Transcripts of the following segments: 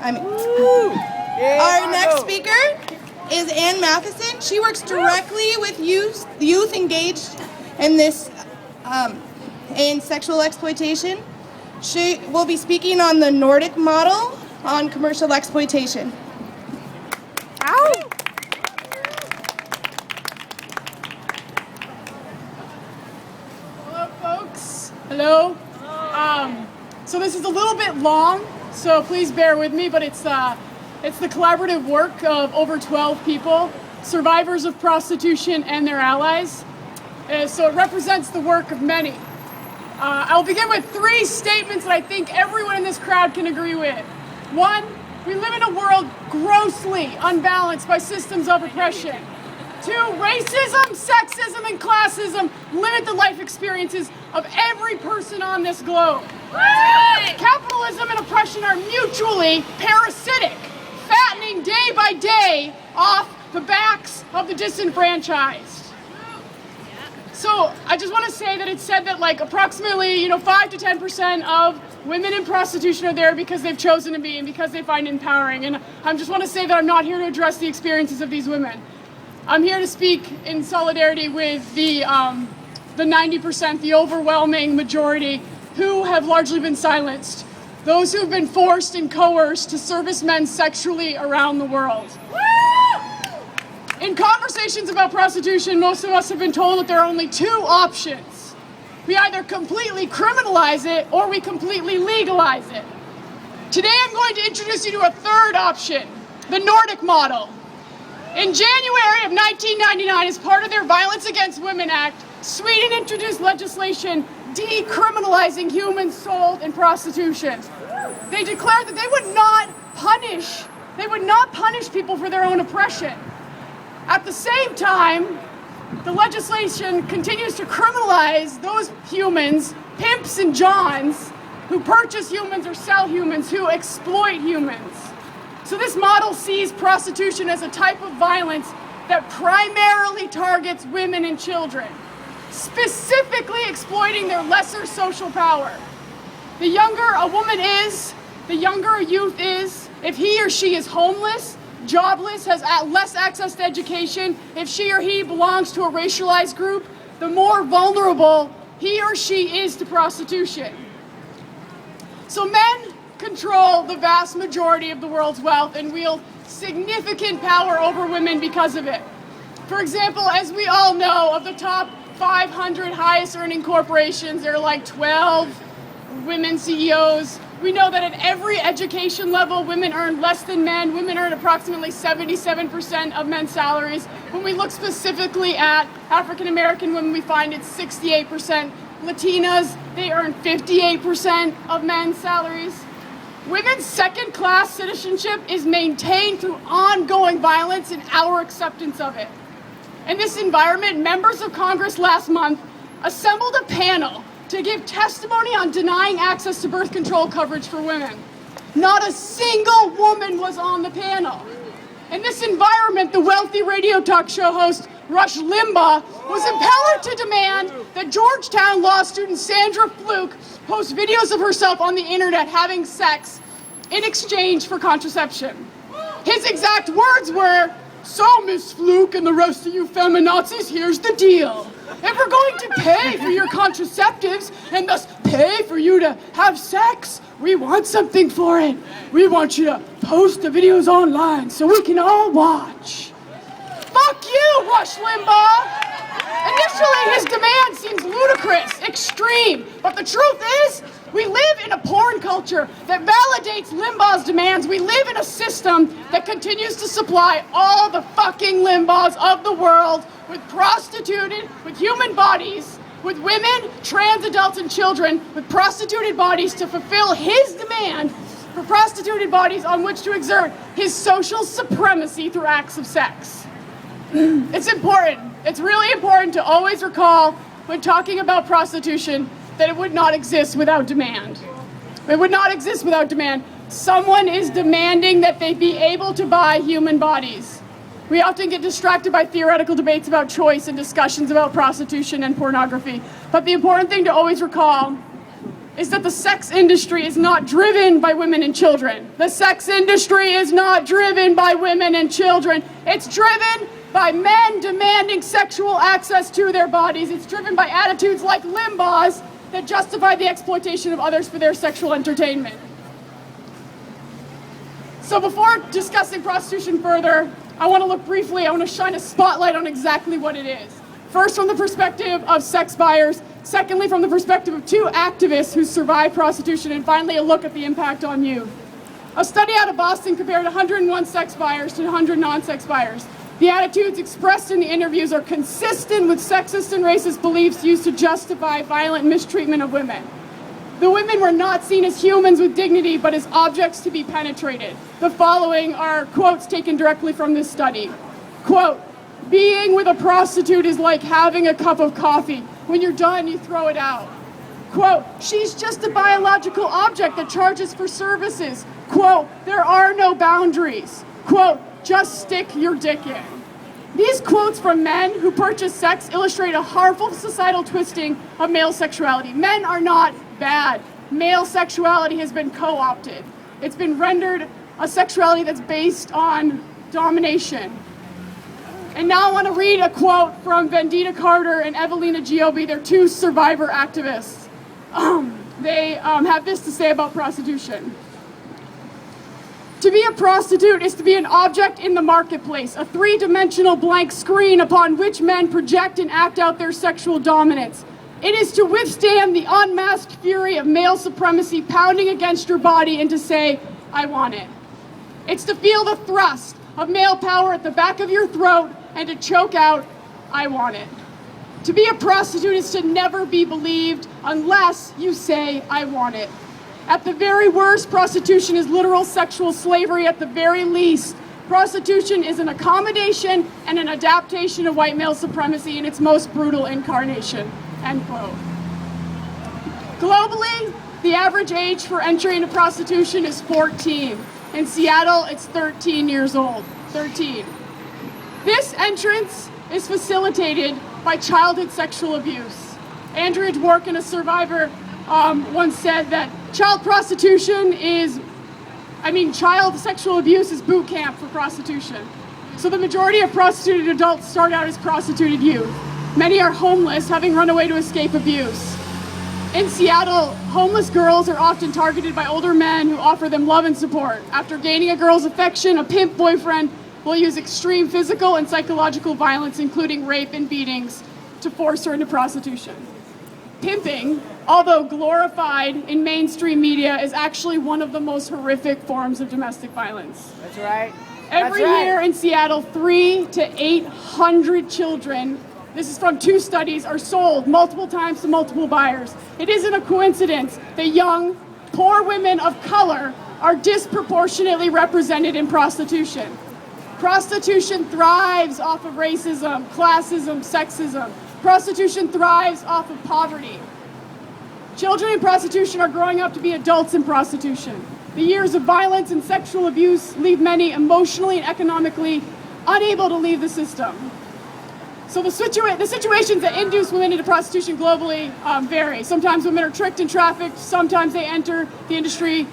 Our next speaker is Ann Matheson. She works directly with youth engaged in this in sexual exploitation. She will be speaking on the Nordic model on commercial exploitation. Ow! Hello, folks. Hello. So this is a little bit long, so please bear with me, but it's the collaborative work of over 12 people, survivors of prostitution and their allies. So it represents the work of many. I'll begin with 3 statements that I think everyone in this crowd can agree with. 1, we live in a world grossly unbalanced by systems of oppression. 2, racism, sexism, and classism limit the life experiences of every person on this globe. Capitalism and oppression are mutually parasitic, fattening day by day off the backs of the disenfranchised. So I just want to say that it's said that like approximately 5 to 10% of women in prostitution are there because they've chosen to be and because they find it empowering. And I just want to say that I'm not here to address the experiences of these women. I'm here to speak in solidarity with the 90%, the overwhelming majority who have largely been silenced. Those who have been forced and coerced to service men sexually around the world. In conversations about prostitution, most of us have been told that there are only 2 options. We either completely criminalize it or we completely legalize it. Today I'm going to introduce you to a 3rd option, the Nordic model. In January of 1999, as part of their Violence Against Women Act, Sweden introduced legislation decriminalizing humans sold in prostitution. They declared that they would not punish people for their own oppression. At the same time, the legislation continues to criminalize those humans, pimps and johns, who purchase humans or sell humans, who exploit humans. So this model sees prostitution as a type of violence that primarily targets women and children, specifically exploiting their lesser social power. The younger a woman is, the younger a youth is, if he or she is homeless, jobless, has less access to education, if she or he belongs to a racialized group, the more vulnerable he or she is to prostitution. So men control the vast majority of the world's wealth and wield significant power over women because of it. For example, as we all know, of the top 500 highest earning corporations, there are like 12 women CEOs. We know that at every education level, women earn less than men. Women earn approximately 77% of men's salaries. When we look specifically at African American women, we find it's 68%. Latinas, they earn 58% of men's salaries. Women's second-class citizenship is maintained through ongoing violence and our acceptance of it. In this environment, members of Congress last month assembled a panel to give testimony on denying access to birth control coverage for women. Not a single woman was on the panel. In this environment, the wealthy radio talk show host Rush Limbaugh was empowered to demand that Georgetown law student Sandra Fluke post videos of herself on the internet having sex in exchange for contraception. His exact words were, "So, Miss Fluke and the rest of you feminazis, here's the deal. If we're going to pay for your contraceptives and thus pay for you to have sex, we want something for it. We want you to post the videos online so we can all watch." Fuck you, Rush Limbaugh! Initially, his demand seems ludicrous, extreme, but the truth is, we live in a porn culture that validates Limbaugh's demands. We live in a system that continues to supply all the fucking Limbaughs of the world with prostituted, with human bodies, with women, trans adults, and children, with prostituted bodies to fulfill his demand for prostituted bodies on which to exert his social supremacy through acts of sex. It's important. It's really important to always recall when talking about prostitution that it would not exist without demand. It would not exist without demand. Someone is demanding that they be able to buy human bodies. We often get distracted by theoretical debates about choice and discussions about prostitution and pornography. But the important thing to always recall is that the sex industry is not driven by women and children. The sex industry is not driven by women and children. It's driven by men demanding sexual access to their bodies. It's driven by attitudes like Limbaugh's that justify the exploitation of others for their sexual entertainment. So before discussing prostitution further, I want to shine a spotlight on exactly what it is. First, from the perspective of sex buyers. Secondly, from the perspective of two activists who survived prostitution. And finally, a look at the impact on youth. A study out of Boston compared 101 sex buyers to 100 non-sex buyers. The attitudes expressed in the interviews are consistent with sexist and racist beliefs used to justify violent mistreatment of women. The women were not seen as humans with dignity, but as objects to be penetrated. The following are quotes taken directly from this study. Quote, "Being with a prostitute is like having a cup of coffee. When you're done, you throw it out." Quote, "She's just a biological object that charges for services." Quote, "There are no boundaries." Quote, "Just stick your dick in." These quotes from men who purchase sex illustrate a harmful societal twisting of male sexuality. Men are not bad. Male sexuality has been co-opted. It's been rendered a sexuality that's based on domination. And now I want to read a quote from Vendita Carter and Evelina Giobi. They're two survivor activists. They have this to say about prostitution. "To be a prostitute is to be an object in the marketplace, a three-dimensional blank screen upon which men project and act out their sexual dominance. It is to withstand the unmasked fury of male supremacy pounding against your body and to say, 'I want it.' It's to feel the thrust of male power at the back of your throat and to choke out, 'I want it.' To be a prostitute is to never be believed unless you say, 'I want it.' At the very worst, prostitution is literal sexual slavery. At the very least, prostitution is an accommodation and an adaptation of white male supremacy in its most brutal incarnation." End quote. Globally, the average age for entry into prostitution is 14. In Seattle, it's 13 years old. 13. This entrance is facilitated by childhood sexual abuse. Andrea Dworkin, a survivor, once said that child sexual abuse is boot camp for prostitution. So the majority of prostituted adults start out as prostituted youth. Many are homeless, having run away to escape abuse. In Seattle, homeless girls are often targeted by older men who offer them love and support. After gaining a girl's affection, a pimp boyfriend will use extreme physical and psychological violence, including rape and beatings, to force her into prostitution. Pimping, although glorified in mainstream media, is actually one of the most horrific forms of domestic violence. That's right. Every year in Seattle, 300 to 800 children, this is from 2 studies, are sold multiple times to multiple buyers. It isn't a coincidence that young, poor women of color are disproportionately represented in prostitution. Prostitution thrives off of racism, classism, sexism. Prostitution thrives off of poverty. Children in prostitution are growing up to be adults in prostitution. The years of violence and sexual abuse leave many emotionally and economically unable to leave the system. So the situations that induce women into prostitution globally vary. Sometimes women are tricked and trafficked. Sometimes they enter the industry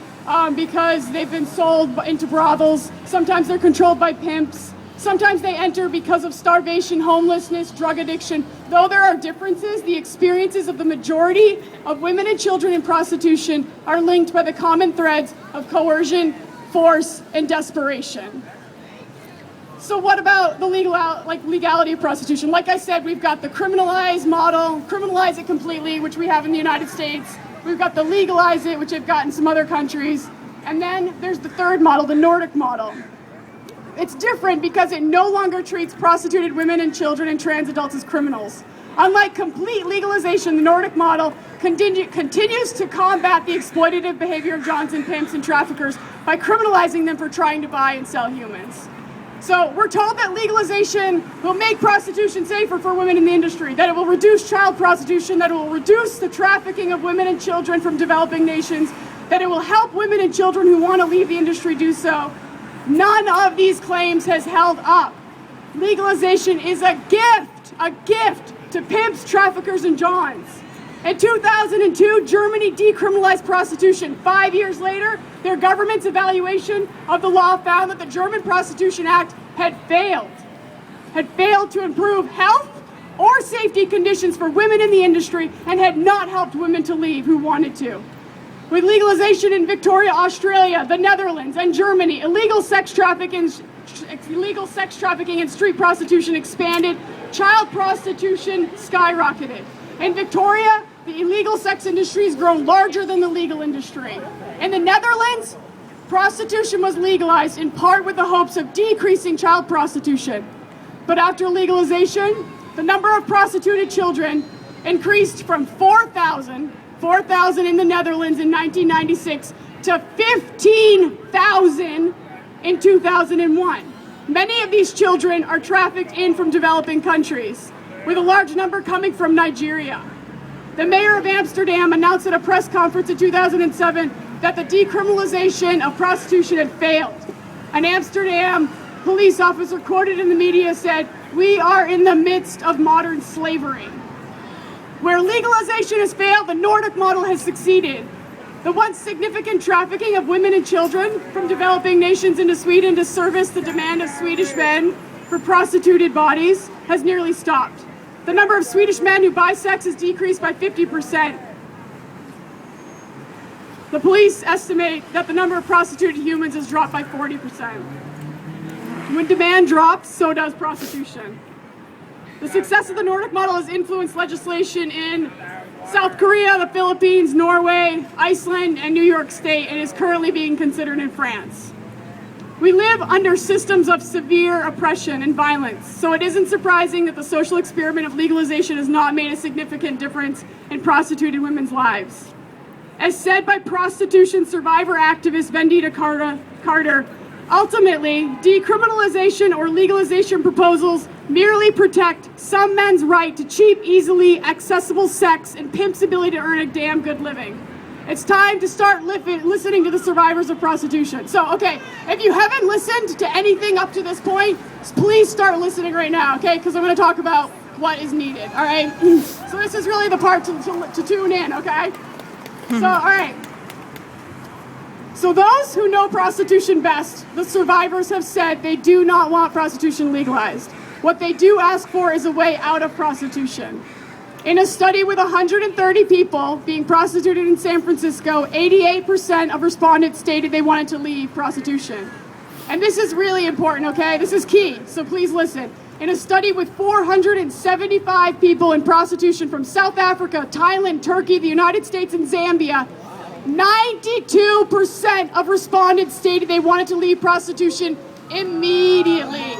because they've been sold into brothels. Sometimes they're controlled by pimps. Sometimes they enter because of starvation, homelessness, drug addiction. Though there are differences, the experiences of the majority of women and children in prostitution are linked by the common threads of coercion, force, and desperation. So what about the legality of prostitution? Like I said, we've got the criminalize model, criminalize it completely, which we have in the United States. We've got the legalize it, which they've got in some other countries. And then there's the third model, the Nordic model. It's different because it no longer treats prostituted women and children and trans adults as criminals. Unlike complete legalization, the Nordic model continues to combat the exploitative behavior of Johns and pimps and traffickers by criminalizing them for trying to buy and sell humans. So we're told that legalization will make prostitution safer for women in the industry, that it will reduce child prostitution, that it will reduce the trafficking of women and children from developing nations, that it will help women and children who want to leave the industry do so. None of these claims has held up. Legalization is a gift to pimps, traffickers, and Johns. In 2002, Germany decriminalized prostitution. 5 years later, their government's evaluation of the law found that the German Prostitution Act had failed to improve health or safety conditions for women in the industry and had not helped women to leave who wanted to. With legalization in Victoria, Australia, the Netherlands, and Germany, illegal sex trafficking and street prostitution expanded, child prostitution skyrocketed. In Victoria, the illegal sex industry has grown larger than the legal industry. In the Netherlands, prostitution was legalized in part with the hopes of decreasing child prostitution. But after legalization, the number of prostituted children increased from 4,000 in the Netherlands in 1996 to 15,000 in 2001. Many of these children are trafficked in from developing countries, with a large number coming from Nigeria. The mayor of Amsterdam announced at a press conference in 2007 that the decriminalization of prostitution had failed. An Amsterdam police officer quoted in the media said, "We are in the midst of modern slavery." Where legalization has failed, the Nordic model has succeeded. The once significant trafficking of women and children from developing nations into Sweden to service the demand of Swedish men for prostituted bodies has nearly stopped. The number of Swedish men who buy sex has decreased by 50%. The police estimate that the number of prostituted humans has dropped by 40%. When demand drops, so does prostitution. The success of the Nordic model has influenced legislation in South Korea, the Philippines, Norway, Iceland, and New York State, and is currently being considered in France. We live under systems of severe oppression and violence, so it isn't surprising that the social experiment of legalization has not made a significant difference in prostituted women's lives. As said by prostitution survivor activist Vendita Carter, ultimately, decriminalization or legalization proposals merely protect some men's right to cheap, easily accessible sex and pimps' ability to earn a damn good living. It's time to start listening to the survivors of prostitution. So, okay, if you haven't listened to anything up to this point, please start listening right now, okay? Because I'm going to talk about what is needed, all right? So this is really the part to tune in, okay? So, all right. So those who know prostitution best, the survivors have said they do not want prostitution legalized. What they do ask for is a way out of prostitution. In a study with 130 people being prostituted in San Francisco, 88% of respondents stated they wanted to leave prostitution. And this is really important, okay? This is key, so please listen. In a study with 475 people in prostitution from South Africa, Thailand, Turkey, the United States, and Zambia, 92% of respondents stated they wanted to leave prostitution immediately.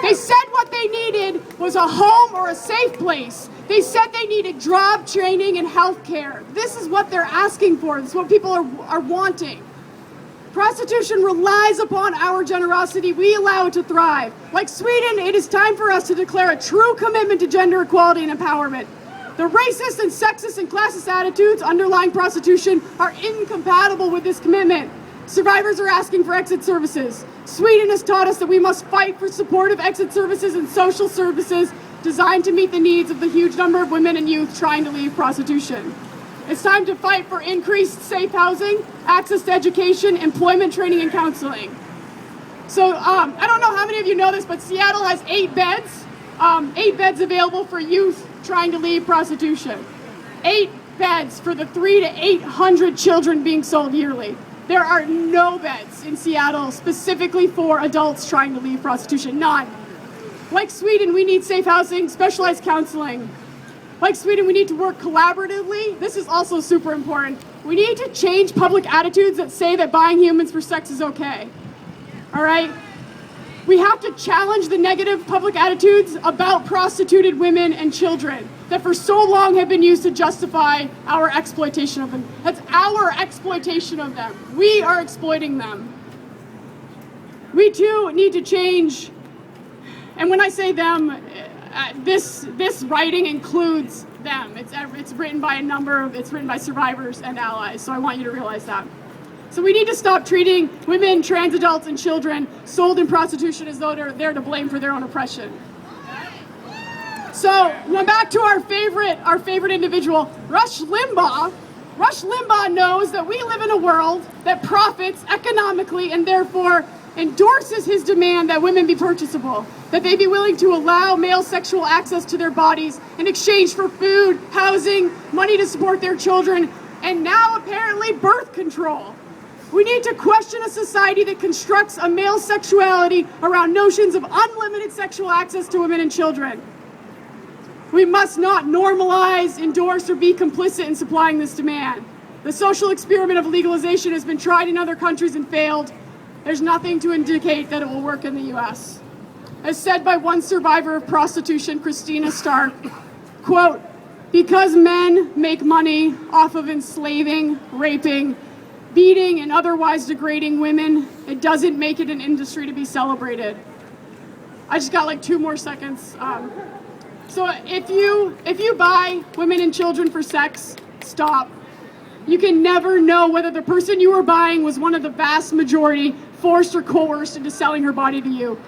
They said what they needed was a home or a safe place. They said they needed job training and health care. This is what they're asking for. This is what people are wanting. Prostitution relies upon our generosity. We allow it to thrive. Like Sweden, it is time for us to declare a true commitment to gender equality and empowerment. The racist and sexist and classist attitudes underlying prostitution are incompatible with this commitment. Survivors are asking for exit services. Sweden has taught us that we must fight for supportive exit services and social services designed to meet the needs of the huge number of women and youth trying to leave prostitution. It's time to fight for increased safe housing, access to education, employment training, and counseling. So I don't know how many of you know this, but Seattle has 8 beds. 8 beds available for youth trying to leave prostitution. 8 beds for the 300 to 800 children being sold yearly. There are no beds in Seattle specifically for adults trying to leave prostitution. None. Like Sweden, we need safe housing, specialized counseling. Like Sweden, we need to work collaboratively. This is also super important. We need to change public attitudes that say that buying humans for sex is okay. All right? We have to challenge the negative public attitudes about prostituted women and children that for so long have been used to justify our exploitation of them. That's our exploitation of them. We are exploiting them. We too need to change. And when I say them, this writing includes them. It's written by it's written by survivors and allies. So I want you to realize that. So we need to stop treating women, trans adults, and children sold in prostitution as though they're to blame for their own oppression. So now back to our favorite individual, Rush Limbaugh. Rush Limbaugh knows that we live in a world that profits economically and therefore endorses his demand that women be purchasable, that they be willing to allow male sexual access to their bodies in exchange for food, housing, money to support their children, and now apparently birth control. We need to question a society that constructs a male sexuality around notions of unlimited sexual access to women and children. We must not normalize, endorse, or be complicit in supplying this demand. The social experiment of legalization has been tried in other countries and failed. There's nothing to indicate that it will work in the US. As said by one survivor of prostitution, Christina Stark, quote, "Because men make money off of enslaving, raping, beating, and otherwise degrading women, it doesn't make it an industry to be celebrated." I just got like 2 more seconds. So if you buy women and children for sex, stop. You can never know whether the person you were buying was one of the vast majority forced or coerced into selling her body to you.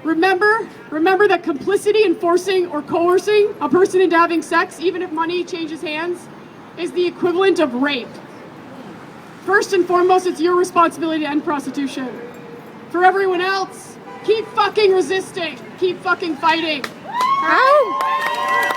Remember that complicity in forcing or coercing a person into having sex, even if money changes hands, is the equivalent of rape. First and foremost, it's your responsibility to end prostitution. For everyone else, keep fucking resisting. Keep fucking fighting. Ow!